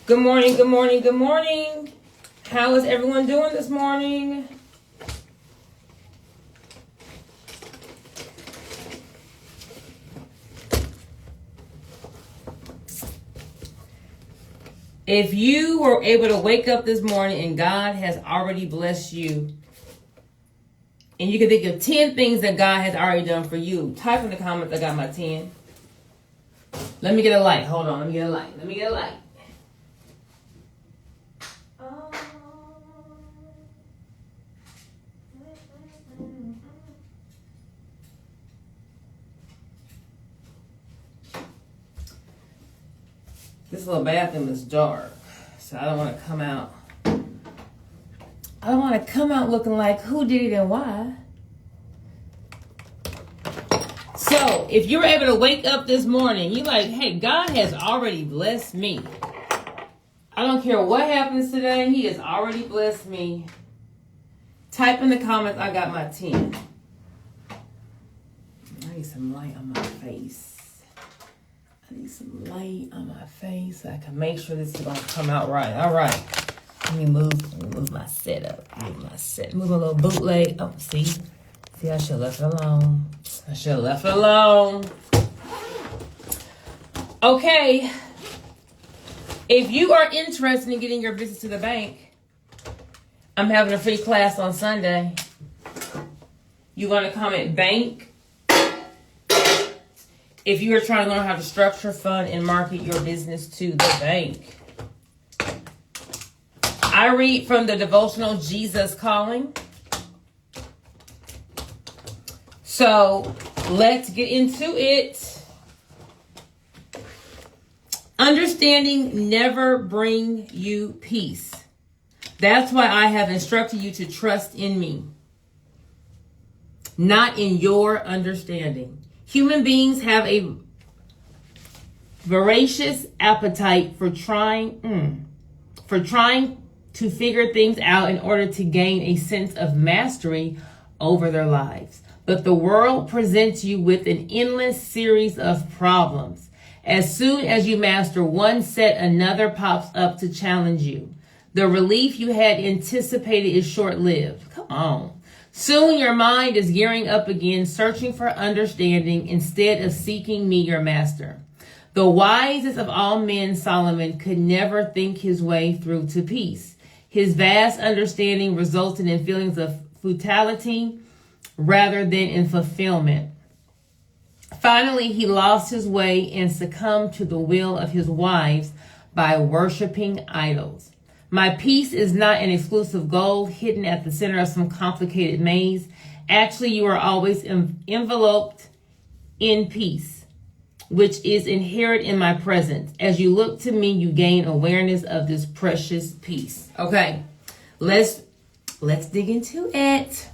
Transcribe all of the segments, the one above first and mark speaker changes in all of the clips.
Speaker 1: Good morning, good morning, good morning. How is everyone doing this morning? If you were able to wake up this morning and God has already blessed you, and you can think of 10 things that God has already done for you, type in the comments, I got my 10. Let me get a light. Hold on, let me get a light. This little bathroom is dark, so I don't want to come out. I don't want to come out looking like who did it and why. So, if you're able to wake up this morning, you're like, hey, God has already blessed me. I don't care what happens today, He has already blessed me. Type in the comments, I got my 10. I need some light on my face. I need some light on my face so I can make sure this is going to come out right. All right. Let me move my setup. Move a little bootleg. Oh, see, I should have left it alone. Okay. If you are interested in getting your business to the bank, I'm having a free class on Sunday. You're going to comment bank. If you are trying to learn how to structure, fund, and market your business to the bank. I read from the devotional Jesus Calling. So let's get into it. Understanding never bring you peace. That's why I have instructed you to trust in me, not in your understanding. Human beings have a voracious appetite for trying to figure things out in order to gain a sense of mastery over their lives. But the world presents you with an endless series of problems. As soon as you master one set, another pops up to challenge you. The relief you had anticipated is short-lived. Come on. Soon your mind is gearing up again, searching for understanding instead of seeking me, your master. The wisest of all men, Solomon, could never think his way through to peace. His vast understanding resulted in feelings of futility rather than in fulfillment. Finally, he lost his way and succumbed to the will of his wives by worshiping idols. My peace is not an exclusive goal hidden at the center of some complicated maze. Actually, you are always enveloped in peace, which is inherent in my presence. As you look to me, you gain awareness of this precious peace. Okay, let's dig into it.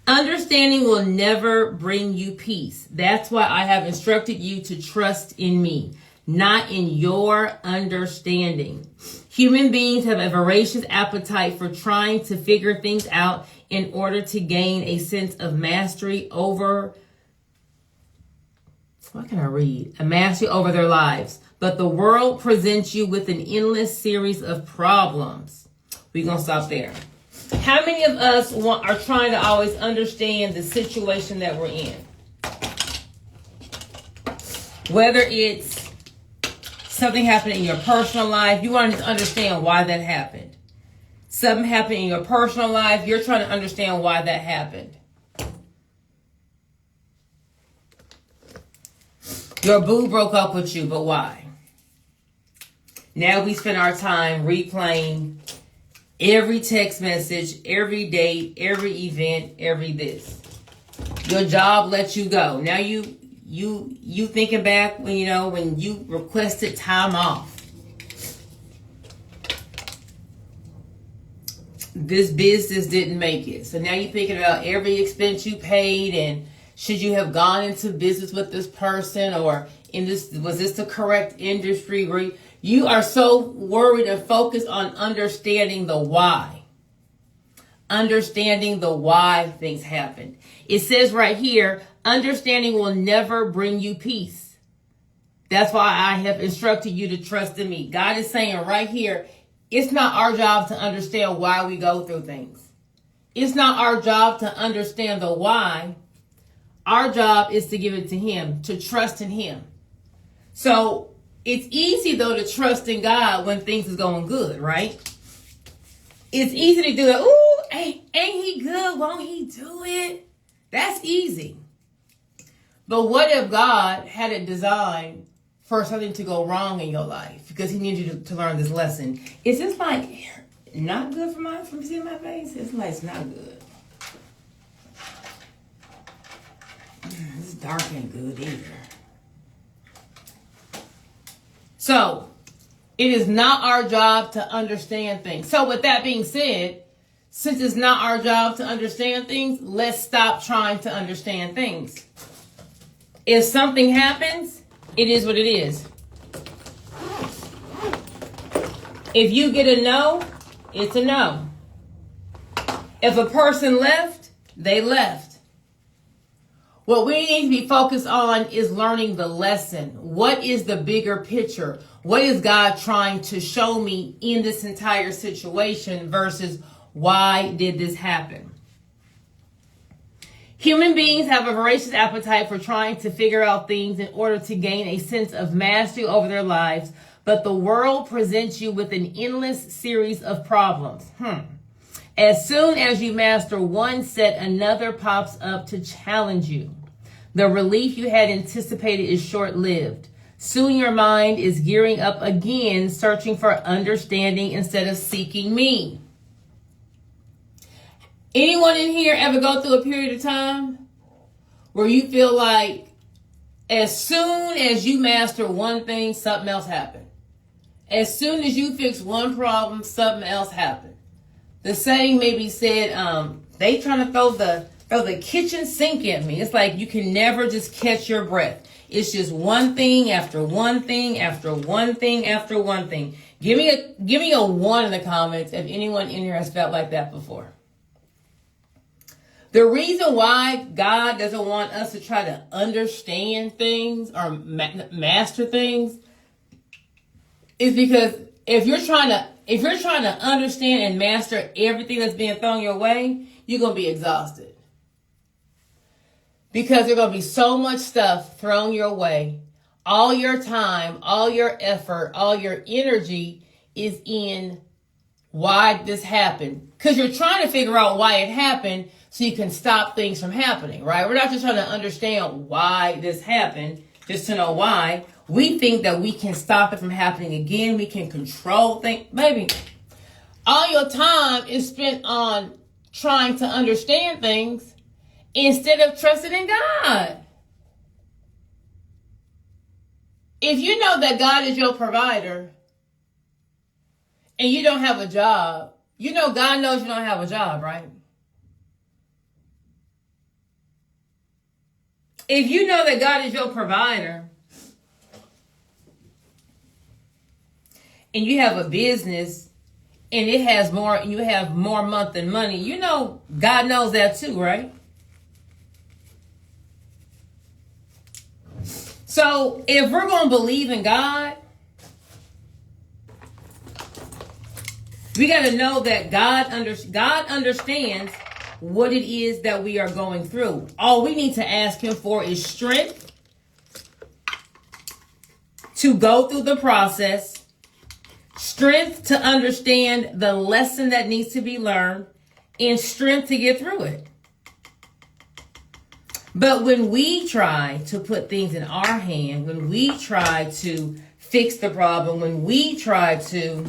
Speaker 1: Understanding will never bring you peace. That's why I have instructed you to trust in me, not in your understanding. Human beings have a voracious appetite for trying to figure things out in order to gain a sense of mastery over, a mastery over their lives. But the world presents you with an endless series of problems. We're going to stop there. How many of us are trying to always understand the situation that we're in? Whether it's something happened in your personal life, you want to understand why that happened. Something happened in your personal life, you're trying to understand why that happened. Your boo broke up with you, but why? Now we spend our time replaying every text message, every date, every event, every this. Your job lets you go. Now you thinking back when you requested time off. This business didn't make it. So now you're thinking about every expense you paid and should you have gone into business with this person, or was this the correct industry? Where you are so worried and focused on understanding the why. Understanding the why things happened. It says right here, understanding will never bring you peace. That's why I have instructed you to trust in me. God is saying right here, it's not our job to understand why we go through things. It's not our job to understand the why. Our job is to give it to him, to trust in him. So it's easy, though, to trust in God when things is going good, right? It's easy to do that. Ooh, ain't he good? Won't he do it? That's easy. But what if God had it designed for something to go wrong in your life because he needs you to learn this lesson? Is this like not good from seeing my face? It's like it's not good. This dark ain't good either. So, it is not our job to understand things. So, with that being said, since it's not our job to understand things, let's stop trying to understand things. If something happens, it is what it is. If you get a no, it's a no. If a person left, they left. What we need to be focused on is learning the lesson. What is the bigger picture? What is God trying to show me in this entire situation versus why did this happen? Human beings have a voracious appetite for trying to figure out things in order to gain a sense of mastery over their lives, but the world presents you with an endless series of problems. As soon as you master one set, another pops up to challenge you. The relief you had anticipated is short-lived. Soon your mind is gearing up again, searching for understanding instead of seeking me. Anyone in here ever go through a period of time where you feel like as soon as you master one thing, something else happened? As soon as you fix one problem, something else happened. The saying may be said, they trying to throw the kitchen sink at me. It's like you can never just catch your breath. It's just one thing after one thing after one thing after one thing. Give me a 1 in the comments if anyone in here has felt like that before. The reason why God doesn't want us to try to understand things or master things is because if you're trying to understand and master everything that's being thrown your way, you're going to be exhausted. Because there's going to be so much stuff thrown your way. All your time, all your effort, all your energy is in why this happened. Because you're trying to figure out why it happened so you can stop things from happening, right? We're not just trying to understand why this happened, just to know why. We think that we can stop it from happening again. We can control things. Baby, all your time is spent on trying to understand things instead of trusting in God. If you know that God is your provider and you don't have a job, you know God knows you don't have a job, right? If you know that God is your provider and you have a business and it has more, you have more month than money, you know God knows that too, right? So if we're going to believe in God, we got to know that God understands what it is that we are going through. All we need to ask him for is strength to go through the process, strength to understand the lesson that needs to be learned, and strength to get through it. But when we try to put things in our hand, when we try to fix the problem, when we try to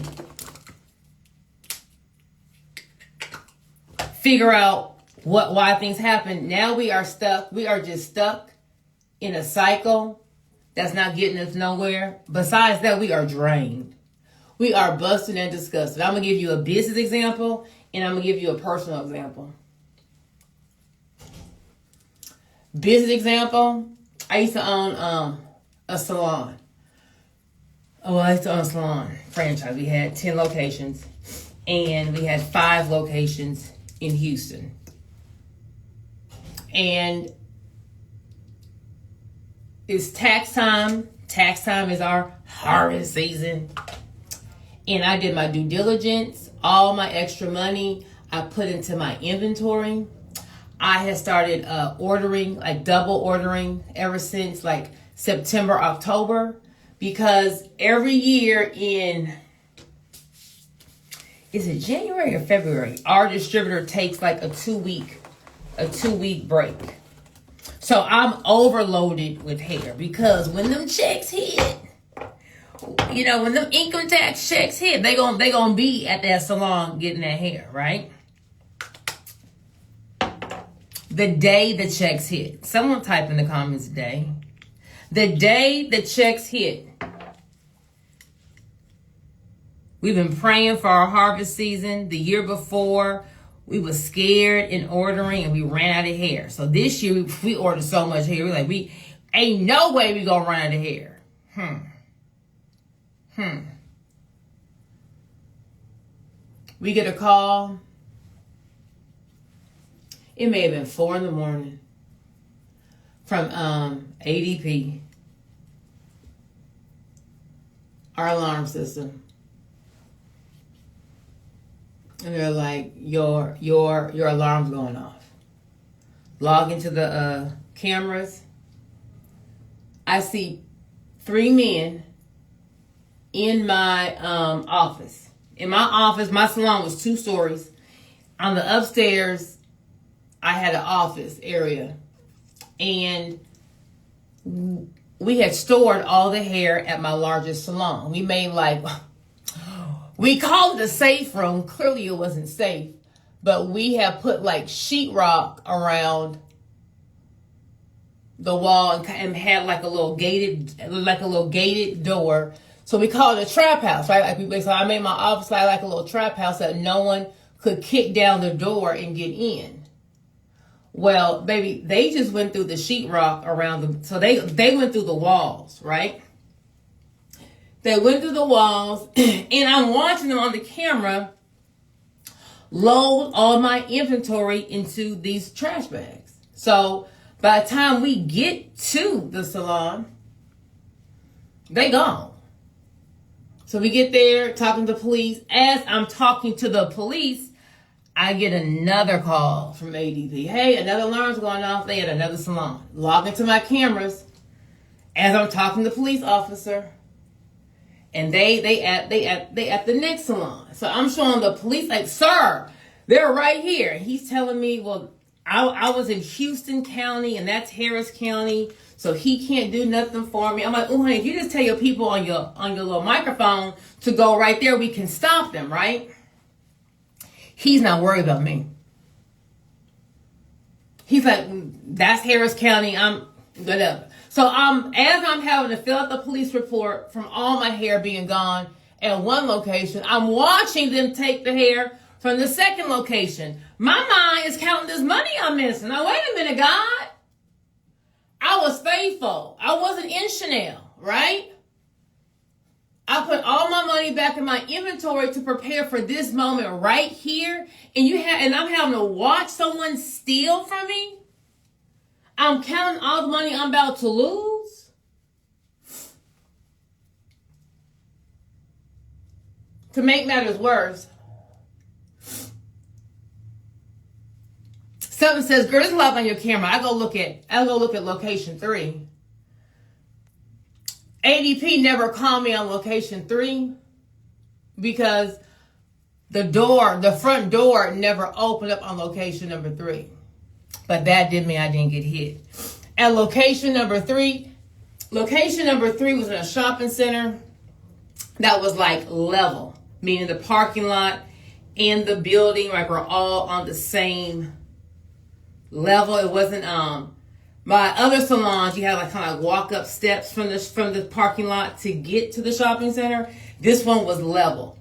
Speaker 1: figure out why things happen, now we are stuck. We are just stuck in a cycle that's not getting us nowhere. Besides that, we are drained. We are busted and disgusted. I'm going to give you a business example, and I'm going to give you a personal example. Business example, I used to own a salon. I used to own a salon franchise. We had 10 locations, and we had 5 locations in Houston. And it's tax time Tax time is our harvest season. And I did my due diligence. All my extra money I put into my inventory. I had started ordering, like double ordering ever since like September, October, because every year in, is it January or February, our distributor takes like a two week break. So I'm overloaded with hair because when them checks hit, you know, when them income tax checks hit, they gonna be at that salon getting that hair, right? The day the checks hit. Someone type in the comments day. The day the checks hit. We've been praying for our harvest season. The year before, we were scared in ordering and we ran out of hair. So this year, we ordered so much hair. We're like, we ain't no way we gonna run out of hair. We get a call. It may have been 4 a.m. from ADP, our alarm system. And they're like, your alarm's going off. Log into the cameras. I see 3 men in my office. In my office, my salon was 2 stories. On the upstairs, I had an office area. And we had stored all the hair at my largest salon. We made like, we called it a safe room. Clearly it wasn't safe. But we have put like sheetrock around the wall and had like a little gated door. So we called it a trap house, right? So I made my office like a little trap house that no one could kick down the door and get in. Well, baby, they just went through the sheetrock around them. So they went through the walls, right? They went through the walls, and I'm watching them on the camera load all my inventory into these trash bags. So by the time we get to the salon, they gone. So we get there, talking to the police. As I'm talking to the police, I get another call from ADP. Hey, another alarm's going off. They at another salon. Log into my cameras as I'm talking to the police officer, and they at the next salon. So I'm showing the police like, sir, they're right here. And he's telling me, well, I was in Houston County, and that's Harris County, so he can't do nothing for me. I'm like, oh, honey, if you just tell your people on your little microphone to go right there, we can stop them, right? He's not worried about me. He's like, that's Harris County. I'm whatever. So as I'm having to fill out the police report from all my hair being gone at one location, I'm watching them take the hair from the second location. My mind is counting this money I'm missing. Now, wait a minute, God. I was faithful. I wasn't in Chanel, right? I put all my money back in my inventory to prepare for this moment right here. And I'm having to watch someone steal from me. I'm counting all the money I'm about to lose. To make matters worse, something says, girl, there's a lot on your camera. I'll go look at location 3. ADP never called me on location 3 because the front door never opened up on location number 3. But that didn't mean I didn't get hit. At location number 3 was in a shopping center that was like level, meaning the parking lot and the building like were all on the same level. It wasn't my other salons, you had like kind of walk up steps from the parking lot to get to the shopping center. This one was level.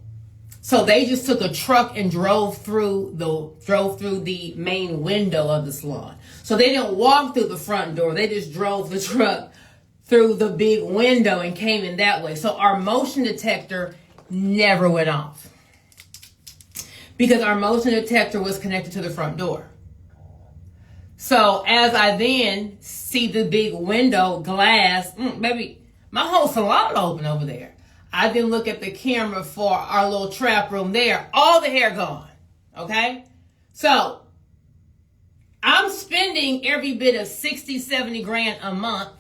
Speaker 1: So they just took a truck and drove through the main window of the salon. So they didn't walk through the front door. They just drove the truck through the big window and came in that way. So our motion detector never went off because our motion detector was connected to the front door. So as I then see the big window glass, baby, My whole salon open over there. I didn't look at the camera for our little trap room there. All the hair gone. Okay? So, I'm spending every bit of 60, 70 grand a month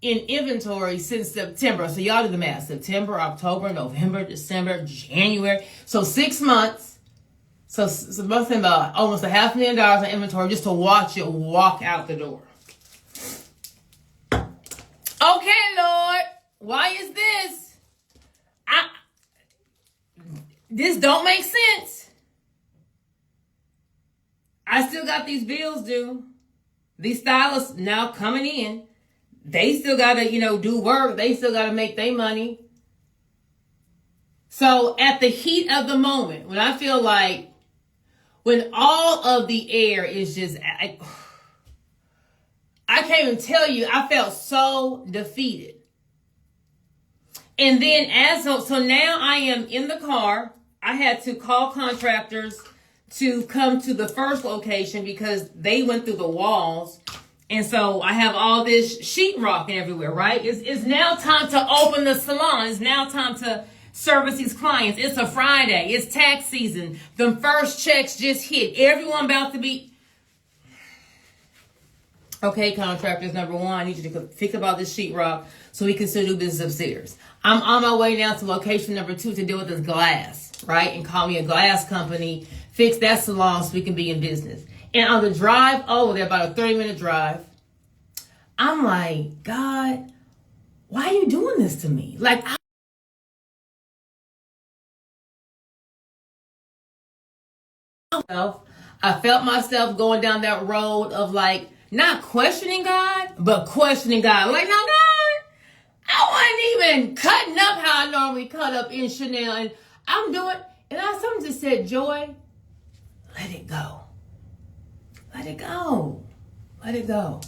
Speaker 1: in inventory since September. So y'all do the math. September, October, November, December, January. So 6 months. So must have about almost $500,000 in inventory just to watch it walk out the door. Okay, Lord. Why is this? This don't make sense. I still got these bills due. These stylists now coming in. They still got to, do work. They still got to make their money. So at the heat of the moment, when I feel like, when all of the air is just, I can't even tell you, I felt so defeated. And then so now I am in the car. I had to call contractors to come to the first location because they went through the walls. And so I have all this sheetrock everywhere, right? It's now time to open the salon. It's now time to service these clients. It's a Friday. It's tax season. The first checks just hit. Everyone about to be... Okay, contractors, number one, I need you to think about this sheetrock so we can still do business upstairs. I'm on my way now to location number 2 to deal with this glass, right? And call me a glass company, fix that salon so we can be in business. And on the drive over there, about a 30-minute drive, I'm like, God, why are you doing this to me? Like, I felt myself going down that road of like, not questioning God, but questioning God. Like, no, God, I wasn't even cutting up how I normally cut up in Chanel. And I'm doing, and something just said, Joy, let it go. Let it go. Let it go.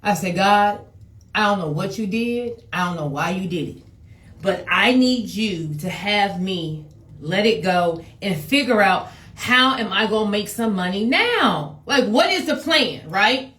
Speaker 1: I said, God, I don't know what you did. I don't know why you did it. But I need you to have me let it go and figure out how am I going to make some money now? Like, what is the plan, right?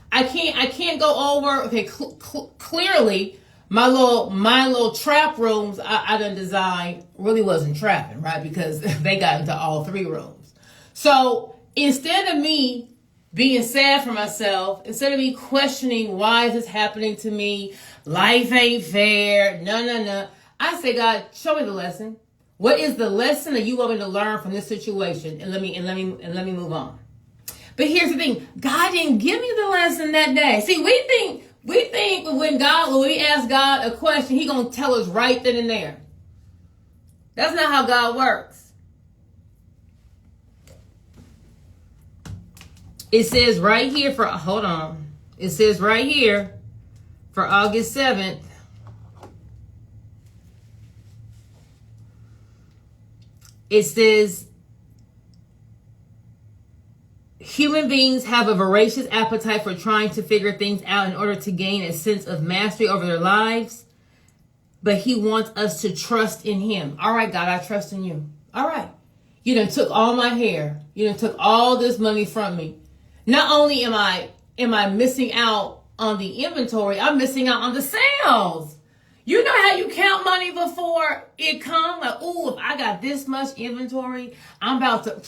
Speaker 1: I can't go over, okay, clearly my little trap rooms I done designed really wasn't trapping, right? Because they got into all 3 rooms. So instead of me being sad for myself, instead of me questioning why is this happening to me, life ain't fair, no. I say, God, show me the lesson. What is the lesson that you want me to learn from this situation? And let me move on. But here's the thing. God didn't give me the lesson that day. See, we think when we ask God a question, He gonna tell us right then and there. That's not how God works. It says right here It says right here for August 7th. It says, human beings have a voracious appetite for trying to figure things out in order to gain a sense of mastery over their lives. But He wants us to trust in Him. All right, God, I trust in you. All right. You done took all my hair. You done took all this money from me. Not only am I missing out on the inventory, I'm missing out on the sales. You know how you count money before it comes? Like, ooh, if I got this much inventory, I'm about to...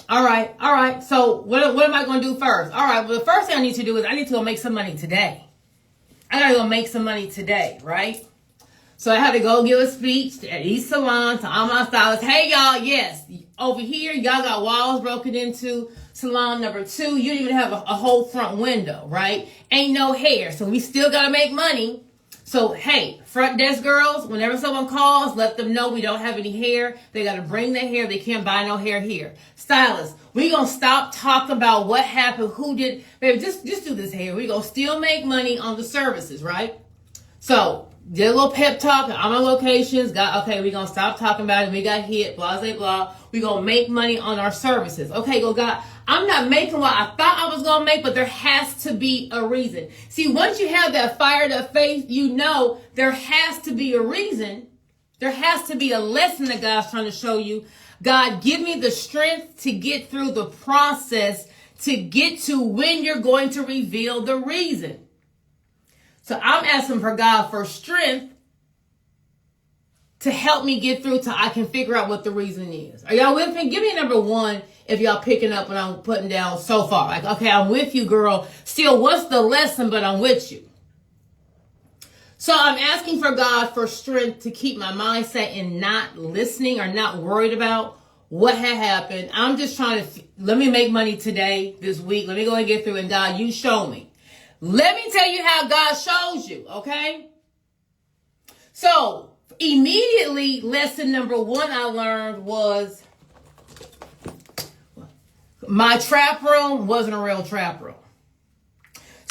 Speaker 1: All right. So what am I going to do first? All right, well, the first thing I need to do is I need to go make some money today. I got to go make some money today, right? So I had to go give a speech at East Salon to all my stylists. Hey, y'all, yes, over here, y'all got walls broken into. Salon number 2, you don't even have a whole front window, right? Ain't no hair, so we still got to make money. So, hey, front desk girls, whenever someone calls, let them know we don't have any hair. They got to bring their hair. They can't buy no hair here. Stylists, we going to stop talking about what happened, who did. Baby, just do this hair. We going to still make money on the services, right? So, did a little pep talk on my locations. Okay, we going to stop talking about it. We got hit, blah, blah, blah. We going to make money on our services. Okay, go, God. I'm not making what I thought I was going to make, but there has to be a reason. See, once you have that fire, that faith, you know there has to be a reason. There has to be a lesson that God's trying to show you. God, give me the strength to get through the process to get to when you're going to reveal the reason. So I'm asking for God for strength to help me get through till I can figure out what the reason is. Are y'all with me? Give me number one if y'all picking up what I'm putting down so far. Like, okay, I'm with you, girl. Still, what's the lesson? But I'm with you. So I'm asking for God for strength to keep my mindset in not listening or not worried about what had happened. I'm just trying to, let me make money today, this week. Let me go and get through. And God, you show me. Let me tell you how God shows you, okay? So immediately, lesson number one I learned was my trap room wasn't a real trap room.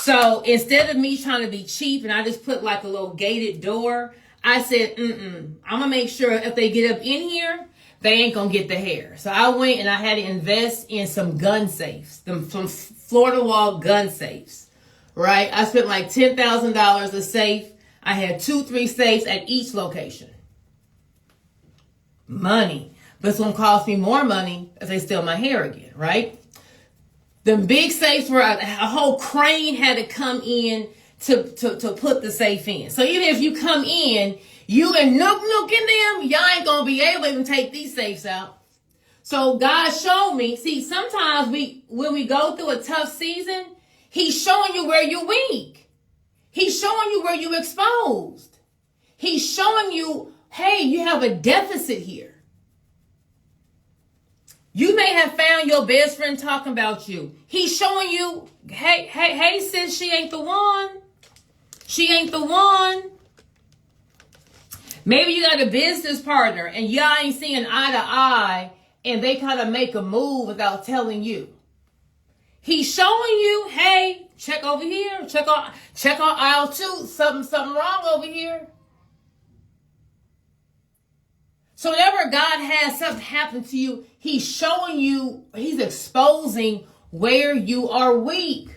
Speaker 1: So instead of me trying to be cheap and I just put like a little gated door, I said, I'm going to make sure if they get up in here, they ain't going to get the hair. So I went and I had to invest in some gun safes, some Florida wall gun safes, right? I spent like $10,000 a safe. I had 2-3 safes at each location. Money. But it's going to cost me more money if they steal my hair again, right? The big safes were a whole crane had to come in to put the safe in. So even if you come in, you and Nook in them, y'all ain't going to be able to even take these safes out. So God showed me, see, sometimes when we go through a tough season, he's showing you where you're weak. He's showing you where you're exposed. He's showing you, hey, you have a deficit here. You may have found your best friend talking about you. He's showing you, hey, sis, she ain't the one. She ain't the one. Maybe you got a business partner and y'all ain't seeing eye to eye and they kind of make a move without telling you. He's showing you, hey, check over here. Check on aisle 2. Something wrong over here. So whenever God has something happen to you, he's showing you, he's exposing where you are weak,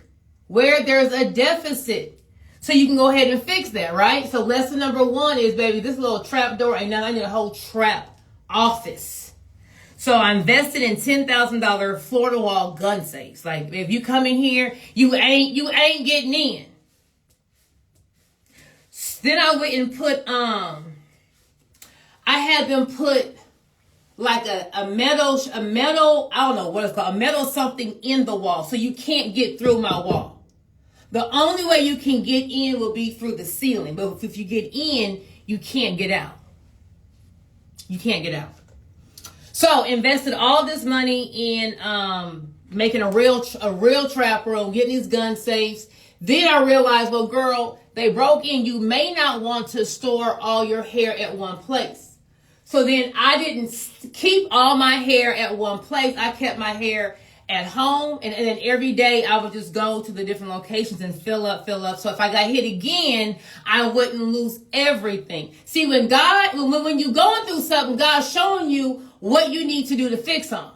Speaker 1: where there's a deficit. So you can go ahead and fix that, right? So lesson number one is, baby, this little trap door ain't nothing. I need a whole trap office. So I invested in $10,000 Florida wall gun safes. Like if you come in here, you ain't getting in. Then I went and put I had them put like a metal, I don't know what it's called, a metal something in the wall so you can't get through my wall. The only way you can get in will be through the ceiling. But if you get in, you can't get out. You can't get out. So invested all this money in making a real trap room, getting these gun safes. Then I realized, well, girl, they broke in. You may not want to store all your hair at one place. So then I didn't keep all my hair at one place. I kept my hair at home. And then every day I would just go to the different locations and fill up. So if I got hit again, I wouldn't lose everything. See, when you're going through something, God's showing you what you need to do to fix on.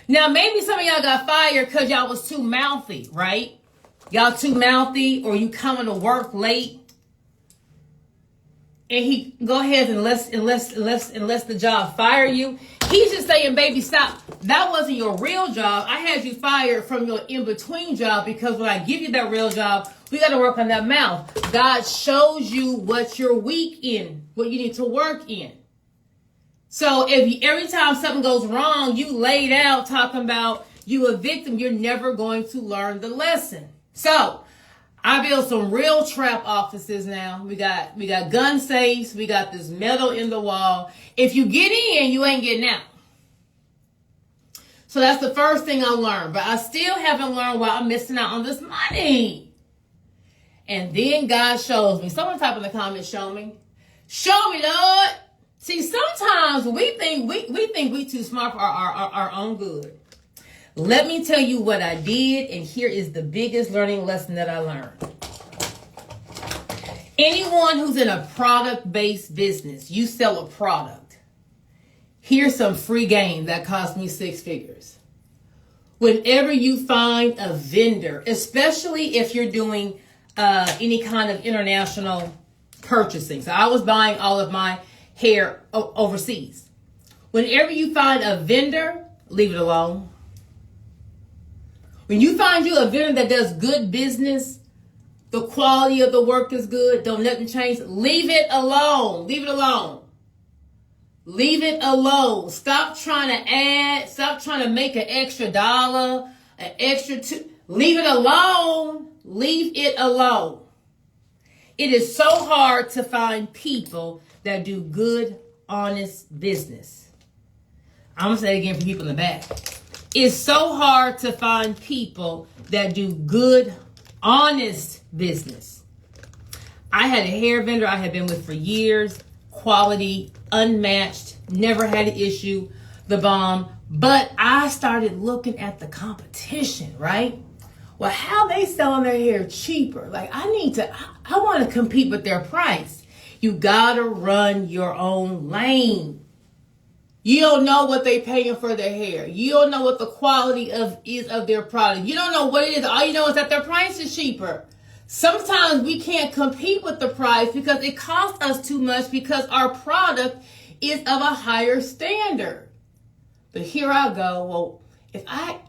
Speaker 1: Now, maybe some of y'all got fired because y'all was too mouthy, right? Y'all too mouthy, or you coming to work late. And he go ahead and unless the job fire you. He's just saying, baby, stop. That wasn't your real job. I had you fired from your in-between job because when I give you that real job, we got to work on that mouth. God shows you what you're weak in, what you need to work in. So every time something goes wrong, you laid out talking about you a victim, you're never going to learn the lesson. So I built some real trap offices now. We got gun safes. We got this metal in the wall. If you get in, you ain't getting out. So that's the first thing I learned. But I still haven't learned why I'm missing out on this money. And then God shows me. Someone type in the comments, show me. Show me, Lord. See, sometimes we think we too smart for our own good. Let me tell you what I did, and here is the biggest learning lesson that I learned. Anyone who's in a product-based business, you sell a product. Here's some free game that cost me 6 figures. Whenever you find a vendor, especially if you're doing any kind of international purchasing. So I was buying all of my hair overseas. Whenever you find a vendor, leave it alone. When you find you a vendor that does good business, The quality of the work is good. Don't nothing change. Leave it alone. Leave it alone. Leave it alone. Stop trying to add. Stop trying to make an extra dollar, an extra two. Leave it alone. Leave it alone. It is so hard to find people that do good, honest business. I'm going to say it again for people in the back. It's so hard to find people that do good, honest business. I had a hair vendor I had been with for years. Quality, unmatched, never had an issue, the bomb. But I started looking at the competition, right? Well, how they selling their hair cheaper? Like, I want to compete with their price. You gotta run your own lane. You don't know what they paying for their hair. You don't know what the quality is of their product. You don't know what it is. All you know is that their price is cheaper. Sometimes we can't compete with the price because it costs us too much because our product is of a higher standard. But here I go, well, if I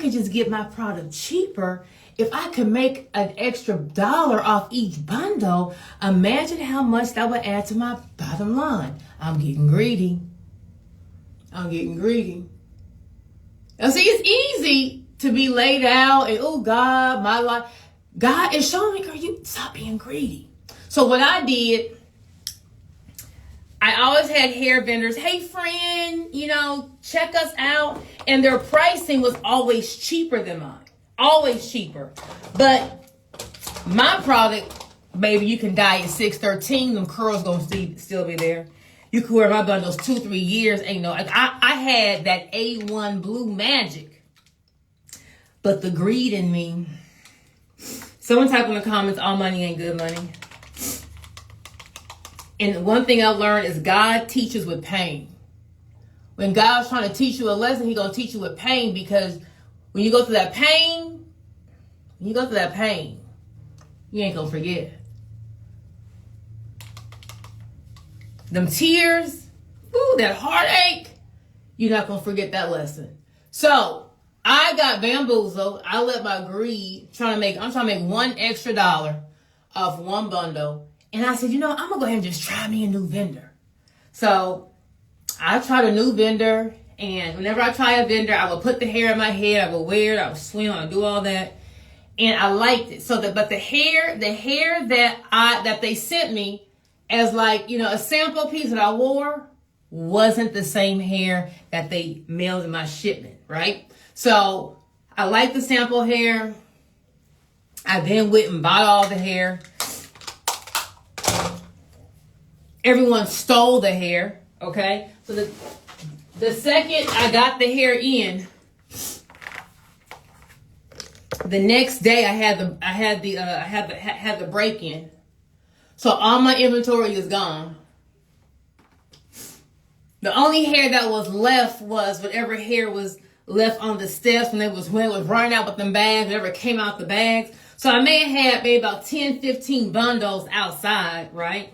Speaker 1: could just get my product cheaper, if I could make an extra $1 off each bundle, imagine how much that would add to my bottom line. I'm getting greedy. And see, it's easy to be laid out and, oh God, my life. God is showing me, girl, you stop being greedy. So what I did, I always had hair vendors, hey friend, check us out. And their pricing was always cheaper than mine. Always cheaper. But my product, baby, you can dye at 613. Them curls gonna still be there. You can wear my bundles 2-3 years. I had that A1 blue magic. But the greed in me. Someone type in the comments, all money ain't good money. And one thing I've learned is God teaches with pain. When God's trying to teach you a lesson, He's going to teach you with pain, because when you go through that pain, you ain't going to forget. Them tears, that heartache, you're not going to forget that lesson. So I got bamboozled. I let my greed I'm trying to make $1 extra off one bundle. And I said, I'm going to go ahead and just try me a new vendor. So I tried a new vendor, and whenever I try a vendor, I would put the hair in my head, I would wear it, I would swim, I would do all that. And I liked it. But the hair that they sent me as a sample piece that I wore wasn't the same hair that they mailed in my shipment, right? So I liked the sample hair. I then went and bought all the hair. Everyone stole the hair, okay? So the second I got the hair in, the next day I had the break in. So all my inventory is gone. The only hair that was left was whatever hair was left on the steps when it was running out with them bags, whatever came out the bags. So I may have had maybe about 10, 15 bundles outside, right?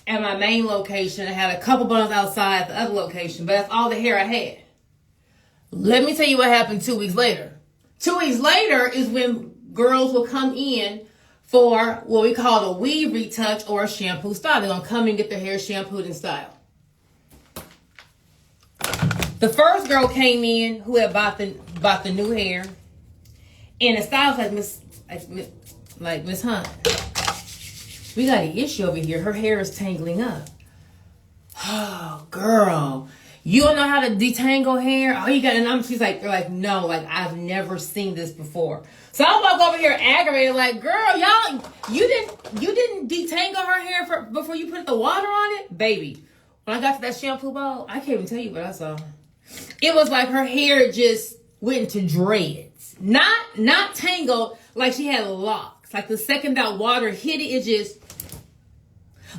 Speaker 1: At my main location, I had a couple bundles outside at the other location, but that's all the hair I had. Let me tell you what happened 2 weeks later. 2 weeks later is when girls will come in for what we call a weave retouch or a shampoo style. They're going to come and get their hair shampooed and styled. The first girl came in who had bought the new hair, and the stylist like Miss Hunt, we got an issue over here. Her hair is tangling up. Oh, girl, you don't know how to detangle hair? Oh, you got, and she's like, they're like, no, like I've never seen this before. So I'm like over here aggravated, like, girl, you didn't detangle her hair before you put the water on it, baby. When I got to that shampoo bowl, I can't even tell you what I saw. It was like her hair just went into dreads, not tangled, like she had locks. Like the second that water hit it, it just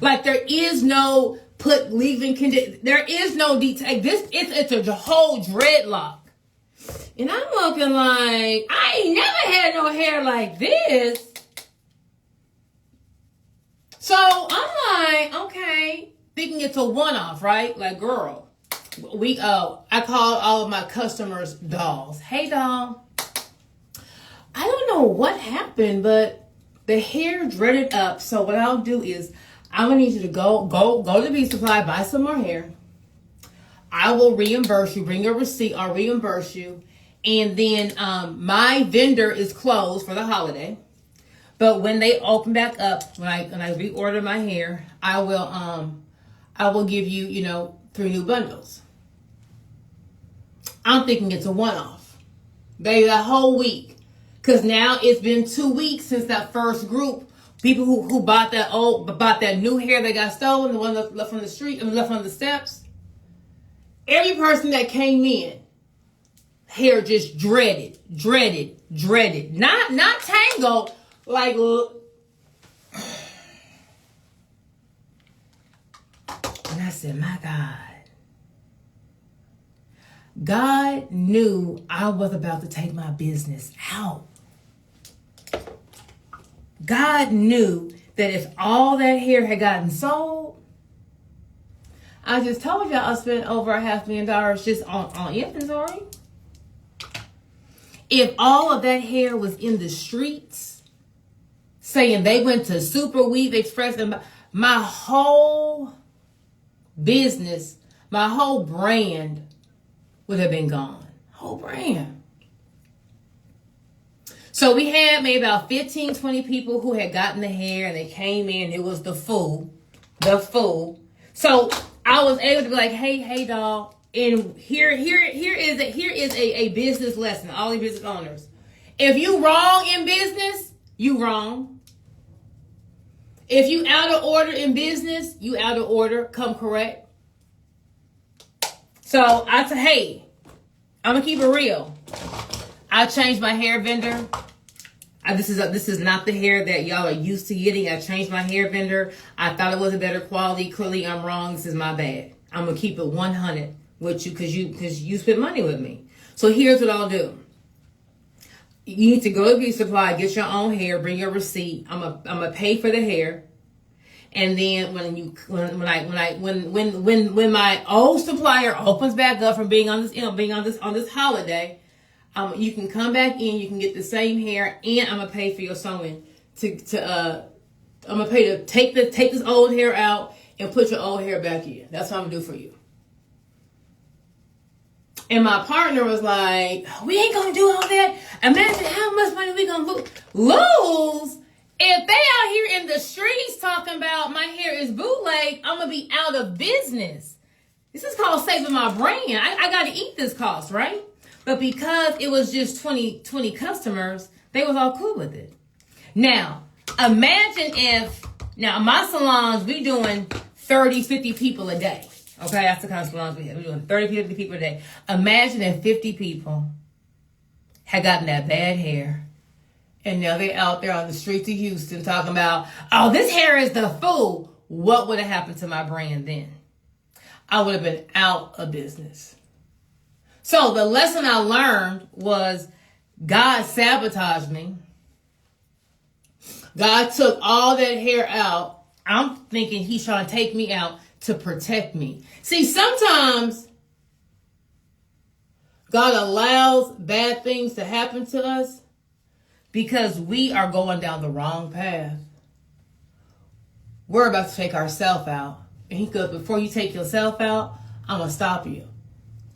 Speaker 1: like there is no leave-in condition. There is no detang. It's a whole dreadlock. And I'm looking like, I ain't never had no hair like this. So I'm like, okay, thinking it's a one-off, right? Like, girl, I called all of my customers dolls. Hey, doll, I don't
Speaker 2: know what happened, but the hair dreaded up. So what I'll do is I'm gonna need you to go to Beauty Supply, buy some more hair. I will reimburse you. Bring your receipt. I'll reimburse you. And then my vendor is closed for the holiday. But when they open back up, when I reorder my hair, I will give you, 3 new bundles. I'm thinking it's a one-off. Baby, that whole week. Because now it's been 2 weeks since that first group. People who bought that new hair that got stolen, the one left on the street, left on the steps. Every person that came in, hair just dreaded. Not tangled, like, and I said, my God knew I was about to take my business out. God knew that if all that hair had gotten sold, I just told y'all I spent over $500,000 just on inventory. If all of that hair was in the streets, saying they went to Super Weave Express, and my whole business, my whole brand would have been gone. Whole brand. So we had maybe about 15, 20 people who had gotten the hair, and they came in. It was the fool. So I was able to be like, hey, dog. And here is a business lesson. All the business owners, if you wrong in business, you wrong. If you out of order in business, you out of order. Come correct. So I said, hey, I'm gonna keep it real. I changed my hair vendor. This is not the hair that y'all are used to getting. I changed my hair vendor. I thought it was a better quality. Clearly, I'm wrong. This is my bad. I'm gonna keep it 100 with you because you spent money with me. So here's what I'll do. You need to go to Beauty Supply, get your own hair, bring your receipt. I'm gonna pay for the hair, and then when my old supplier opens back up from being on this holiday, you can come back in. You can get the same hair, and I'm gonna pay for your sewing. I'm gonna pay to take this old hair out and put your old hair back in. That's what I'm gonna do for you. And my partner was like, we ain't gonna do all that. Imagine how much money we gonna lose if they out here in the streets talking about my hair is bootleg. I'm gonna be out of business. This is called saving my brand. I gotta eat this cost, right? But because it was just 20 customers, they was all cool with it. Now, imagine if, now my salons, we doing 30, 50 people a day. Okay, that's the kind of salons we have. We're doing 30, 50 people a day. Imagine if 50 people had gotten that bad hair, and now they're out there on the streets of Houston talking about, oh, this hair is the fool. What would have happened to my brand then? I would have been out of business. So the lesson I learned was God sabotaged me. God took all that hair out. I'm thinking he's trying to take me out to protect me. See, sometimes God allows bad things to happen to us because we are going down the wrong path. We're about to take ourselves out. And he goes, before you take yourself out, I'm going to stop you.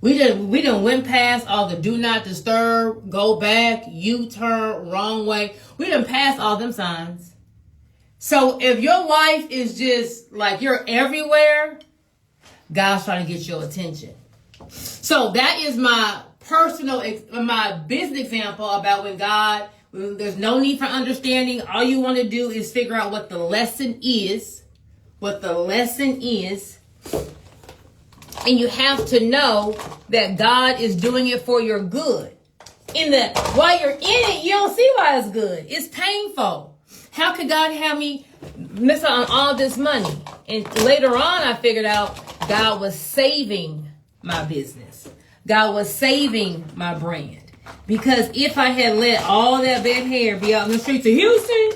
Speaker 2: We done went past all the do not disturb, go back, U-turn, wrong way. We done passed all them signs. So if your life is just like you're everywhere, God's trying to get your attention. So that is my my business example about when there's no need for understanding. All you want to do is figure out what the lesson is. And you have to know that God is doing it for your good. While you're in it, you don't see why it's good. It's painful. How could God have me miss out on all this money? And later on, I figured out God was saving my business. God was saving my brand. Because if I had let all that bad hair be out in the streets of Houston,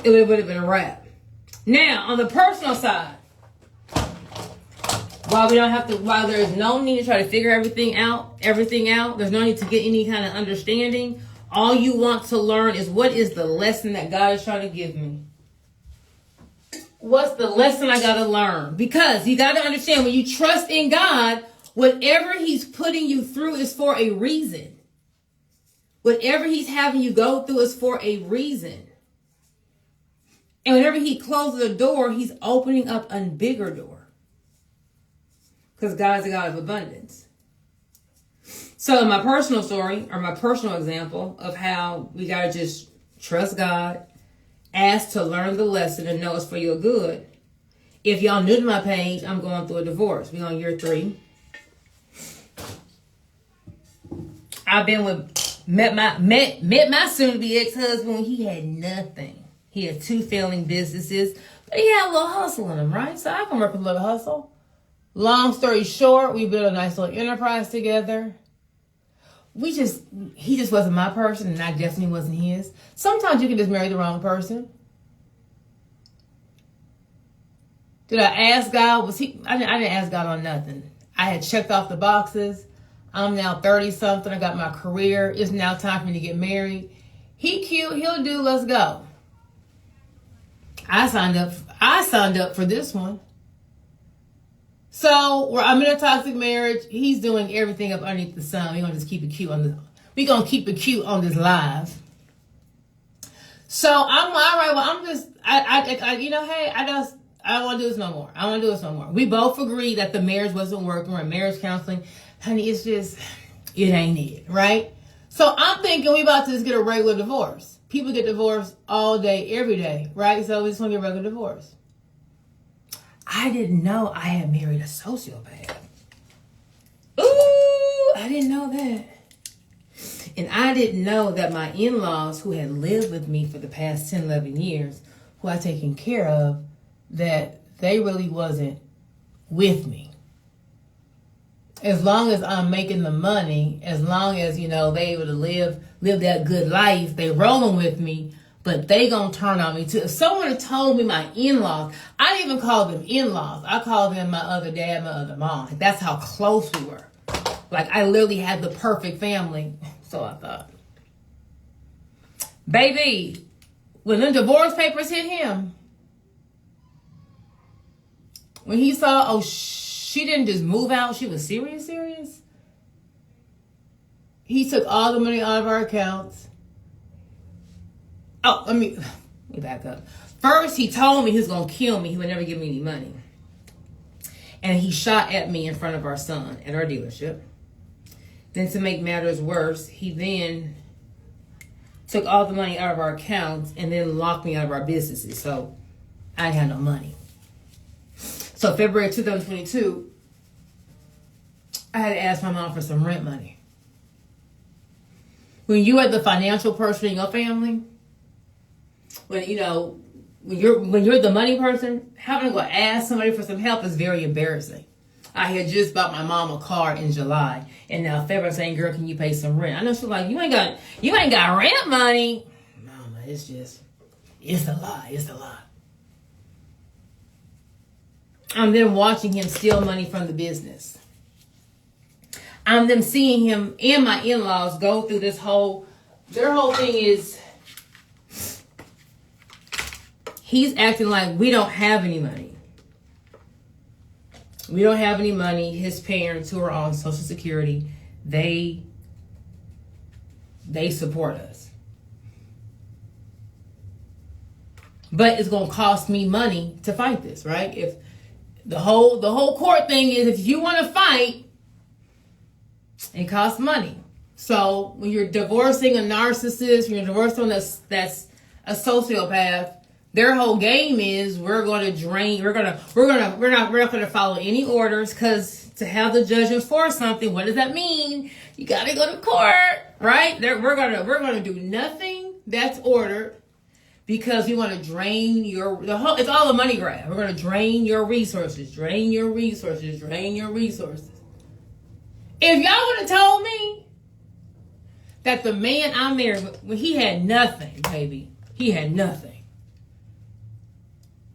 Speaker 2: it would have been a wrap. Now, on the personal side, while there's no need to try to figure everything out, there's no need to get any kind of understanding. all you want to learn is, what is the lesson that God is trying to give me? What's the lesson I got to learn? Because you got to understand, when you trust in God, whatever he's putting you through is for a reason. Whatever he's having you go through is for a reason. And whenever he closes a door, he's opening up a bigger door. Because God is a God of abundance. So in my personal story, or my personal example of how we got to just trust God, ask to learn the lesson and know it's for your good. If y'all new to my page, I'm going through a divorce. We're on year 3. I've been met my soon-to-be ex-husband when he had nothing. He had 2 failing businesses, but he had a little hustle in him, right? So I can work with a little hustle. Long story short, we built a nice little enterprise together. He just wasn't my person, and I definitely wasn't his. Sometimes you can just marry the wrong person. Did I ask God? I didn't ask God on nothing. I had checked off the boxes. I'm now 30-something. I got my career. It's now time for me to get married. He cute. He'll do. Let's go. I signed up for this one. So I'm in a toxic marriage. He's doing everything up underneath the sun. We're gonna just keep it cute on this. We're gonna keep it cute on this live. So I'm all right. Well, I'm just hey, I don't want to do this no more. I don't want to do this no more. We both agreed that the marriage wasn't working. We're in marriage counseling. Honey, it ain't it, right? So I'm thinking we about to just get a regular divorce. People get divorced all day, every day, right? So we just want to get a regular divorce. I didn't know I had married a sociopath. Ooh, I didn't know that. And I didn't know that my in-laws, who had lived with me for the past 10, 11 years, who I taken care of, that they really wasn't with me. As long as I'm making the money, as long as, they able to live that good life, they rolling with me. But they gonna turn on me too. If someone had told me my in-laws, I didn't even call them in-laws. I called them my other dad, my other mom. That's how close we were. Like, I literally had the perfect family. So I thought. Baby, when the divorce papers hit him, when he saw, she didn't just move out, she was serious. He took all the money out of our accounts. Oh, let me back up. First, he told me he was going to kill me. He would never give me any money. And he shot at me in front of our son at our dealership. Then, to make matters worse, he then took all the money out of our accounts and then locked me out of our businesses. So I had no money. So February 2022, I had to ask my mom for some rent money. When you are the financial person in your family, when you're the money person, having to go ask somebody for some help is very embarrassing. I had just bought my mom a car in July, and now February saying, "Girl, can you pay some rent?" I know she's like, "You ain't got rent money." Mama, it's a lie. It's a lie. I'm then watching him steal money from the business. I'm then seeing him and my in-laws go through their whole thing is, he's acting like we don't have any money. We don't have any money. His parents, who are on Social Security, they support us. But it's going to cost me money to fight this, right? If the whole court thing is, if you want to fight, it costs money. So when you're divorcing a narcissist, when you're divorcing someone that's a sociopath, their whole game is we're not going to follow any orders, because to have the judge enforce something, what does that mean? You got to go to court, right? We're going to do nothing that's ordered, because we want to drain it's all a money grab. We're going to drain your resources. If y'all would have told me that the man I married, when he had nothing, baby, he had nothing,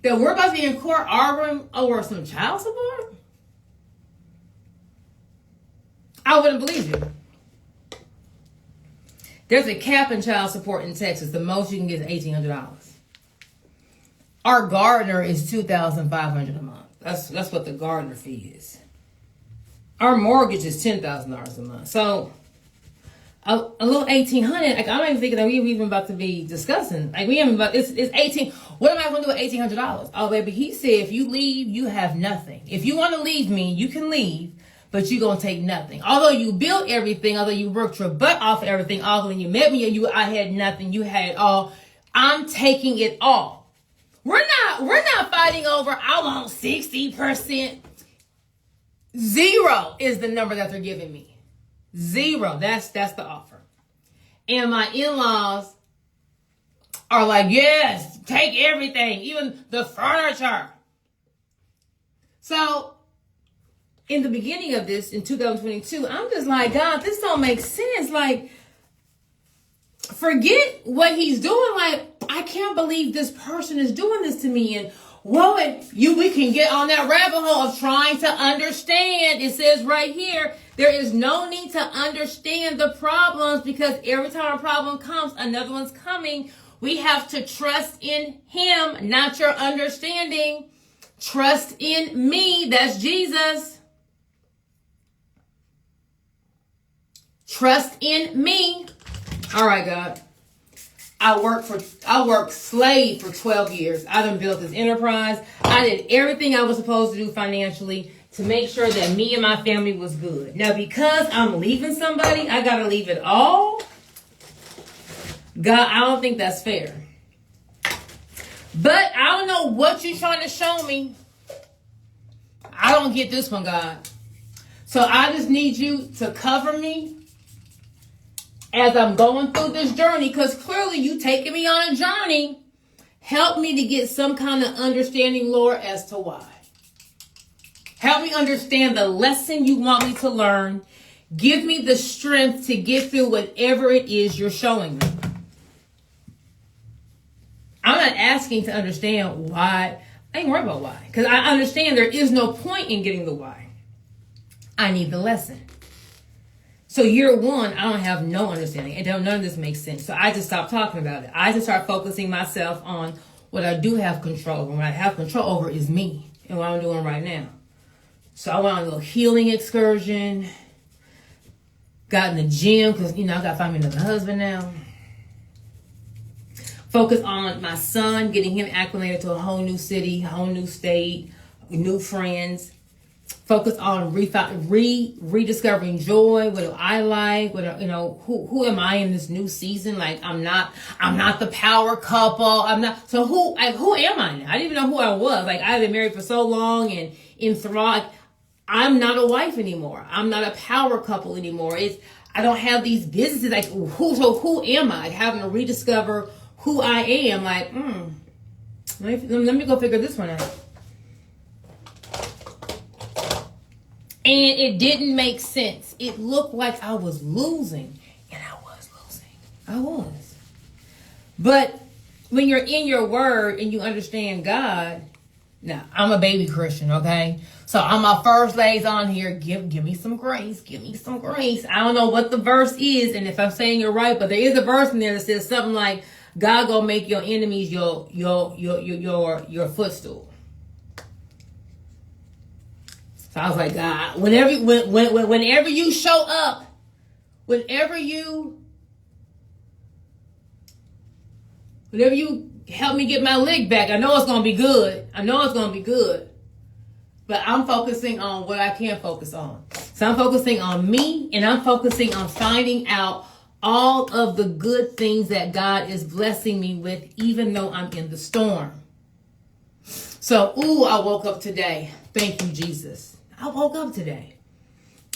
Speaker 2: that we're about to be in court arguing over some child support, I wouldn't believe you. There's a cap in child support in Texas. The most you can get is $1,800. Our gardener is $2,500 a month. That's what the gardener fee is. Our mortgage is $10,000 a month. So a little $1,800. Like, I'm not even thinking that we even about to be discussing. Like, we haven't about it's 18. What am I going to do with $1,800? Oh, baby, he said if you leave, you have nothing. If you want to leave me, you can leave, but you're going to take nothing. Although you built everything, although you worked your butt off of everything, although when you met me, I had nothing, you had it all. I'm taking it all. We're not fighting over, I want 60%. 0 is the number that they're giving me. 0. That's the offer. And my in-laws are like, yes, take everything, even the furniture. So in the beginning of this, in 2022, I'm just like, God, this don't make sense. Like, forget what he's doing. Like, I can't believe this person is doing this to me. And whoa, we can get on that rabbit hole of trying to understand. It says right here, there is no need to understand the problems, because every time a problem comes, another one's coming. We have to trust in him, not your understanding. Trust in me. That's Jesus. Trust in me. All right, God. I worked slave for 12 years. I done built this enterprise. I did everything I was supposed to do financially to make sure that me and my family was good. Now, because I'm leaving somebody, I got to leave it all. God, I don't think that's fair. But I don't know what you're trying to show me. I don't get this one, God. So I just need you to cover me as I'm going through this journey, because clearly you taking me on a journey. Help me to get some kind of understanding, Lord, as to why. Help me understand the lesson you want me to learn. Give me the strength to get through whatever it is you're showing me. I'm not asking to understand why. I ain't worried about why, because I understand there is no point in getting the why. I need the lesson. So year one, I don't have no understanding. None of this makes sense. So I just stopped talking about it. I just start focusing myself on what I do have control over. What I have control over is me and what I'm doing right now. So I went on a little healing excursion. Got in the gym because, I got to find me another husband now. Focus on my son, getting him acclimated to a whole new city, whole new state, new friends. Focus on rediscovering joy. What do I like? Who am I in this new season? Like, I'm not the power couple. I'm not. So who am I now? I didn't even know who I was. Like, I've been married for so long and enthralled. I'm not a wife anymore. I'm not a power couple anymore. I don't have these businesses. Like, who am I? Having to rediscover who I am. Like, let me go figure this one out. And it didn't make sense. It looked like I was losing. And I was losing. I was. But when you're in your word and you understand God, now, I'm a baby Christian, okay? So on my first days on here, give me some grace. Give me some grace. I don't know what the verse is, and if I'm saying it right, but there is a verse in there that says something like, God gonna make your enemies your footstool. So I was like, God, whenever you show up, whenever you help me get my leg back, I know it's going to be good. But I'm focusing on what I can focus on. So I'm focusing on me, and I'm focusing on finding out all of the good things that God is blessing me with, even though I'm in the storm. So, I woke up today. Thank you, Jesus. I woke up today.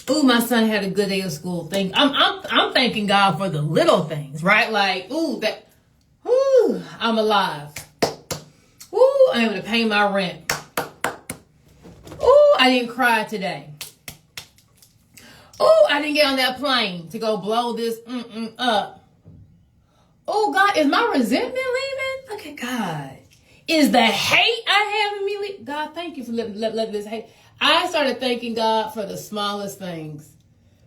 Speaker 2: My son had a good day of school. I'm thanking God for the little things, right? Like, I'm alive. I'm able to pay my rent. I didn't cry today. I didn't get on that plane to go blow this up. God, is my resentment leaving? Look at God. Is the hate I have in me leaving? God, thank you for letting this hate. I started thanking God for the smallest things.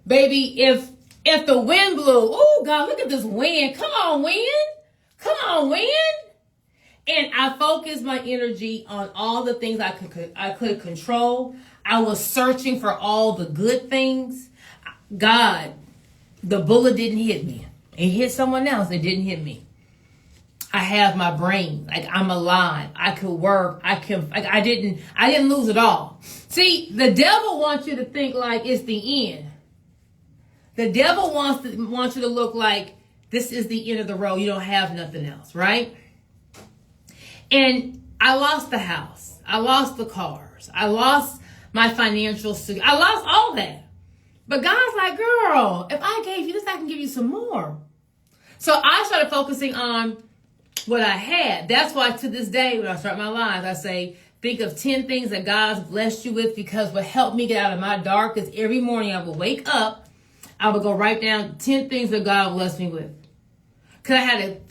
Speaker 2: Baby, if If the wind blew, oh God, look at this wind. Come on, wind. Come on, wind. And I focused my energy on all the things I could control. I was searching for all the good things. God, the bullet didn't hit me. It hit someone else. It didn't hit me. I have my brain. Like, I'm alive. I could work. I didn't lose it all. See, the devil wants you to think like it's the end. The devil wants you to look like this is the end of the road. You don't have nothing else, right? And I lost the house. I lost the cars. I lost my financial security. I lost all that. But God's like, girl, if I gave you this, I can give you some more. So I started focusing on what I had. That's why to this day, when I start my lives, I say, think of 10 things that God's blessed you with, because what helped me get out of my dark is every morning I would wake up, I would go write down 10 things that God blessed me with. Because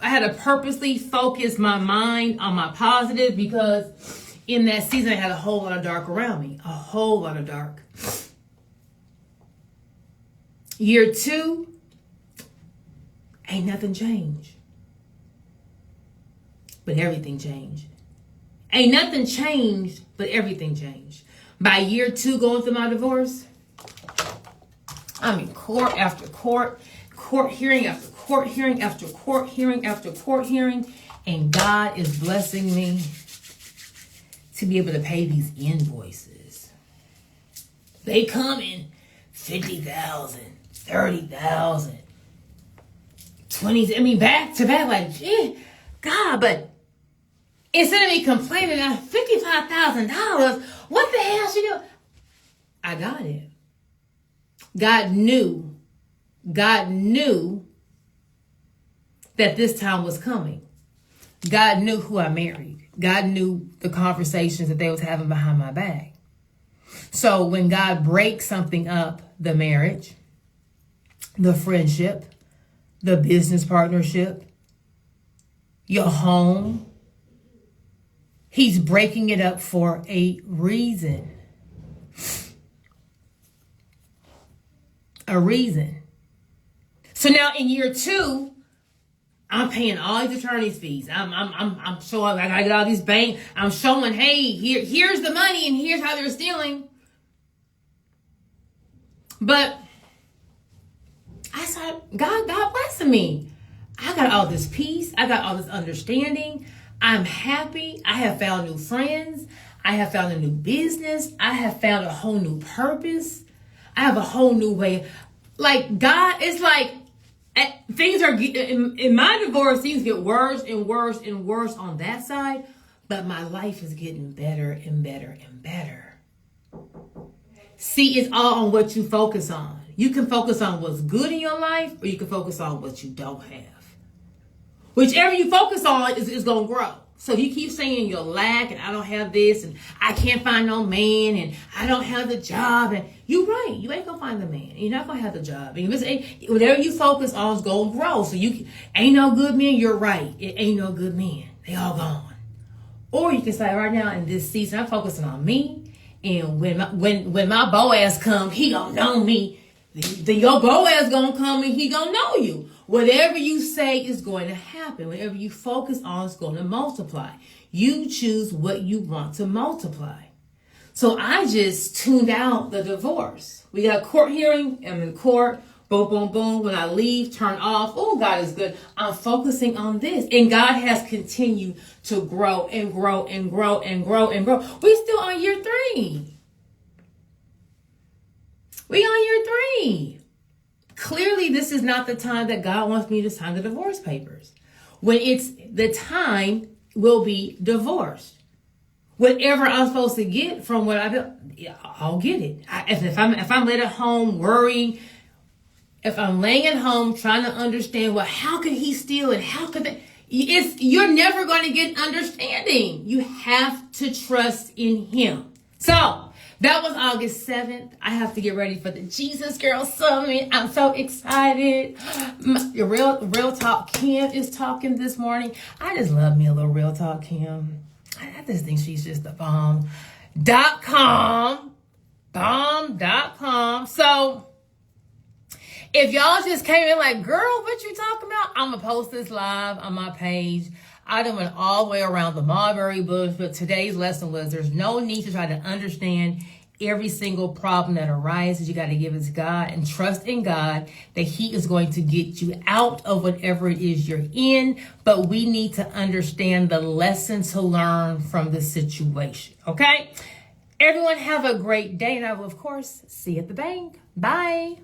Speaker 2: I had to purposely focus my mind on my positive, because in that season I had a whole lot of dark around me. A whole lot of dark. Year 2, ain't nothing changed. But everything changed. Ain't nothing changed, but everything changed. By year 2 going through my divorce, I'm in court after court, court hearing after court hearing after court hearing after court hearing, and God is blessing me to be able to pay these invoices. They come in $50,000, $30,000, $20,000. I mean, back to back, like, God, but instead of me complaining, $55,000, what the hell should you do? I got it. God knew that this time was coming. God knew who I married. God knew the conversations that they was having behind my back. So when God breaks something up, the marriage, the friendship, the business partnership, your home, He's breaking it up for a reason. A reason. So now in year 2, I'm paying all these attorney's fees. I'm showing, I gotta get all these bank. I'm showing, hey, here's the money and here's how they're stealing. But I saw God blessing me. I got all this peace. I got all this understanding. I'm happy. I have found new friends. I have found a new business. I have found a whole new purpose. I have a whole new way. Like, God, it's like things are, in my divorce, things get worse and worse and worse on that side. But my life is getting better and better and better. See, it's all on what you focus on. You can focus on what's good in your life, or you can focus on what you don't have. Whichever you focus on is going to grow. So you keep saying you're lack and I don't have this and I can't find no man and I don't have the job. And you're right. You ain't going to find the man. You're not going to have the job. And whatever you focus on is going to grow. So you ain't no good men. You're right. It ain't no good men. They all gone. Or you can say right now in this season, I'm focusing on me. And when my Boaz come, he going to know me. Then your Boaz going to come and he going to know you. Whatever you say is going to happen. Whatever you focus on is going to multiply. You choose what you want to multiply. So I just tuned out the divorce. We got a court hearing. I'm in court. Boom, boom, boom. When I leave, turn off. Oh, God is good. I'm focusing on this. And God has continued to grow and grow and grow and grow and grow. We're still on year 3. We on year 3. Clearly, this is not the time that God wants me to sign the divorce papers. When it's the time, we'll be divorced. Whatever I'm supposed to get from what I do, I'll get it. If I'm laying at home worrying, if I'm laying at home trying to understand, well, how could he steal and how could that? You're never going to get understanding. You have to trust in Him. So that was August 7th. I have to get ready for the Jesus Girl Summit. I'm so excited. Real Talk Kim is talking this morning. I just love me a little Real Talk Kim. I just think she's just the bomb. .com. Bomb.com. So, If y'all just came in like, girl, what you talking about? I'm going to post this live on my page. I done went all the way around the mulberry bush, but today's lesson was there's no need to try to understand every single problem that arises. You got to give it to God and trust in God that He is going to get you out of whatever it is you're in. But we need to understand the lesson to learn from the situation. Okay? Everyone have a great day. And I will, of course, see you at the bank. Bye.